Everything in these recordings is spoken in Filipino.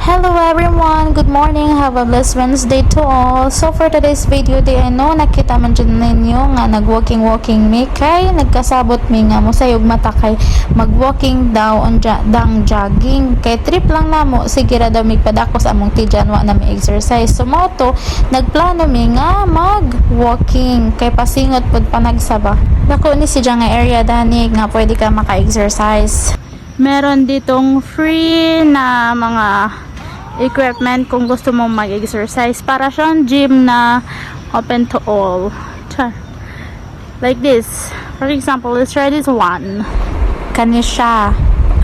Hello everyone! Good morning! Have a blessed Wednesday to all! So for today's video, I know nakita man dyan ninyo nga nag-walking mi kay nagkasabot mi nga mo sayog mata kay mag-walking daw on dang jogging kay trip lang namo sige ra daw mi padako sa among tijan wa na mi exercise. So mo to nagplano mi nga mag-walking kay pasingot pud panagsaba. Dako ni si nga area dani nga pwede ka maka-exercise. Meron ditong free na mga equipment kung gusto mo mag-exercise. Para siyang gym na open to all. Like this. For example, let's try this one. Kani siya.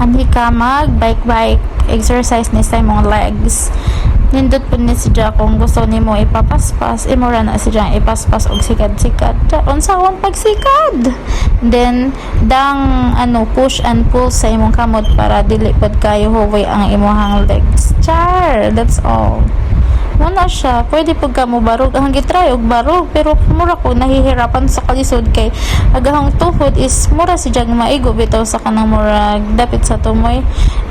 Ani ka mag-bike exercise ni sa imong legs. Nindot po ni siya kung gusto ni mo ipapaspas. Imura na siya ipaspas og sikad-sikad. Unsawang pagsikad. Then, dang push and pull sa imong kamot para dili pod kayo huway ang imong legs. Char! That's all. Muna siya. Pwede pag ka mo barog. Ang gitry og barog. Pero mura ko nahihirapan sa kalisod kay agahang tuhod is mura si Jang maigo bitaw sa kanang mura dapit sa tumoy.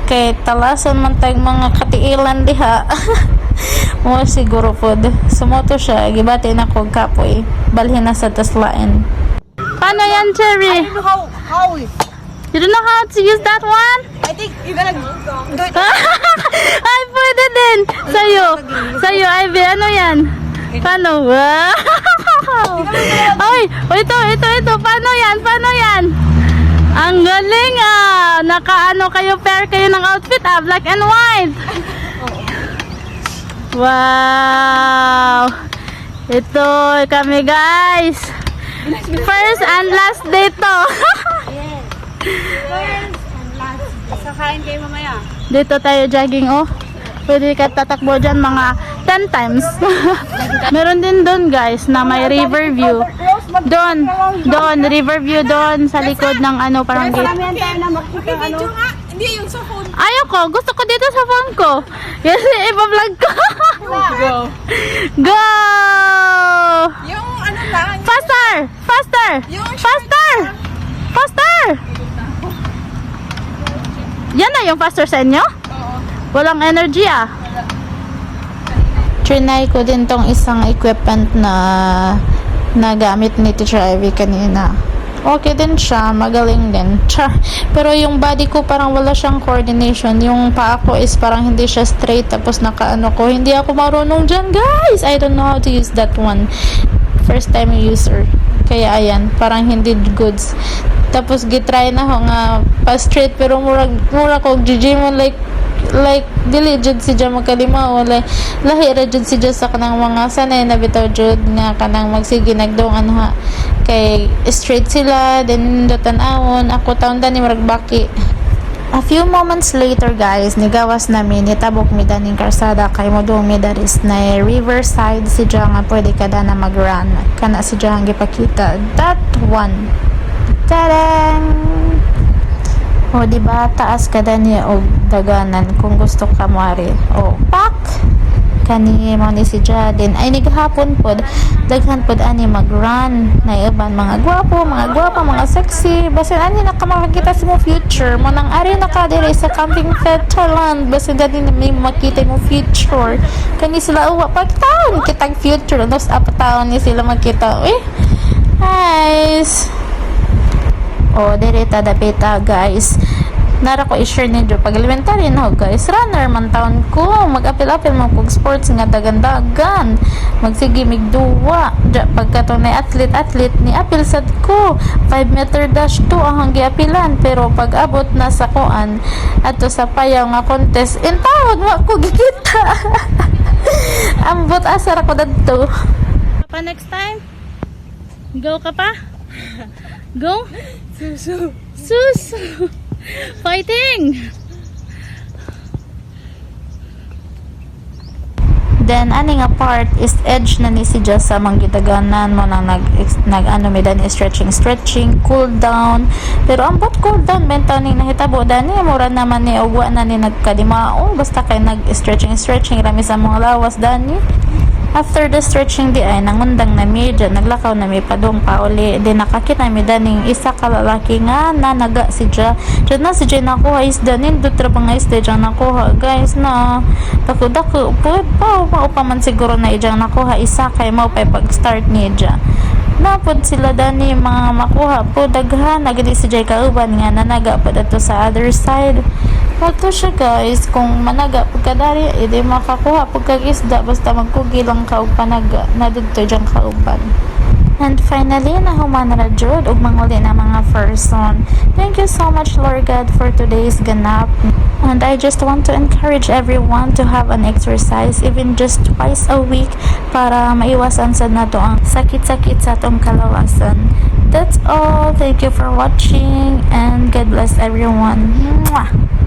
Kay talasan man tayong mga katiilan diha. Mo siguro pod. Sumoto siya. Gibati na kog kapoy. Balhin na sa taslain. Paano yan, Cherry? I don't know how. You don't know how to use that one? I think you're gonna do it. Ay, pwede din. Sa'yo, Ivy, ano yan? Paano? Wow! Ay, ito. Paano yan? Ang galing ah. Nakaano kayo, pair kayo ng outfit ah. Black and white. Wow! Ito, kami guys. First and last day to. First and last. Sakain kayo mamaya. Dito tayo jogging oh. Pwede ka tatakbo dyan mga 10 times. Meron din doon guys na may river view. Doon, river view doon sa likod ng parang gate. Maramihan tayo na makikita Video nga. Hindi yung sa phone. Ayoko, gusto ko dito sa phone ko. Kasi ipa-vlog ko. Go. Go! Yung ano lang. Faster! Yung Faster! Yan na yung faster sa inyo? Oo. Walang energy ah. Trinay ko din tong isang equipment na nagamit ni Teacher Ivy kanina. Okay din siya, magaling din. Pero yung body ko parang wala siyang coordination. Yung paa ko is parang hindi siya straight tapos nakaano ko. Hindi ako marunong dyan guys. I don't know how to use that one. First time user. Kaya ayan, parang hindi goods. Tapos gitry na ako nga pa straight pero mura ko gym like dili jud si Jam makalima o lahi ra jud si Jam sa kanang mga sanay na bitaw jud nga kanang magsige nagdong ha kay straight sila then dotan-awon ako taon ni murag baki. A few moments later guys, nigawas namin nitabok mi daning karsada kay modong mi daris na riverside si Jam nga pwede kada na mag-run kana si Jam gipakita that one. Tadang! O, diba, taas ka dani o daganan kung gusto ka mari. O, pak! Kani mo ni si Jadin. Ay, naghapon pod. Daghan pod ani mag-run. Na iban mga gwapo, mga sexy. Basin ani nakamakakita sa mo future. Mo nang ari nakadiri sa camping Thailand. Basin dati na may makita mo future. Kani sila uwa pagtaon. Kitang future. Tapos apataon ni sila makita. Uy! Nice! O, direta dapita guys. Nara ko i-share ninyo pag elementary na guys. Runner man taon ko. Mag-apil-apil mo kog sports nga dagan-dagan. Magsige migduwa. Pagkatong na athlete ni apil sad ko. 5 meter dash to ang giapilan. Pero pag abot na sa kuan ato sa payaw nga contest in taon wa ko gikita. Ambot asar ako dadto. Pa next time? Go ka pa? Go? Sus! Fighting! Then, aning part is edge na ni si Jess sa manggitaganan mo nang nag-ano stretching, cool down. Pero ang bot cool down, benta ni nahitabo, dani, mura naman ni ugwa na ni nagkadimaong, basta kay nag-stretching, rami sa mga lawas, dani. After the stretching di ay nangundang na mi dyan, naglakaw na mi padong pa uli. Then nakakita mi daning isa ka lalaki nga na naga si Dya. Dyan na si Dya nakuha isda. Nindot ra pa nga isda dyan nakuha. Guys na dako-dako po pa man siguro na idyang nakuha isa kay mo pa pag-start ni Dya. Napod sila dani mga makuha po daghan nagdi si Jay kauban nga nanaga pa dato sa other side. Wato siya guys, kung managa pagkadari, edi makakuha pagkagisda basta magkugi lang ka og panaga na dito dyan kauban. And finally, nahuman na jud og manguli na mga person. Thank you so much Lord God for today's ganap. And I just want to encourage everyone to have an exercise even just twice a week para maiwasan sa nato ang sakit-sakit sa atong kalawasan. That's all. Thank you for watching and God bless everyone. Mwah!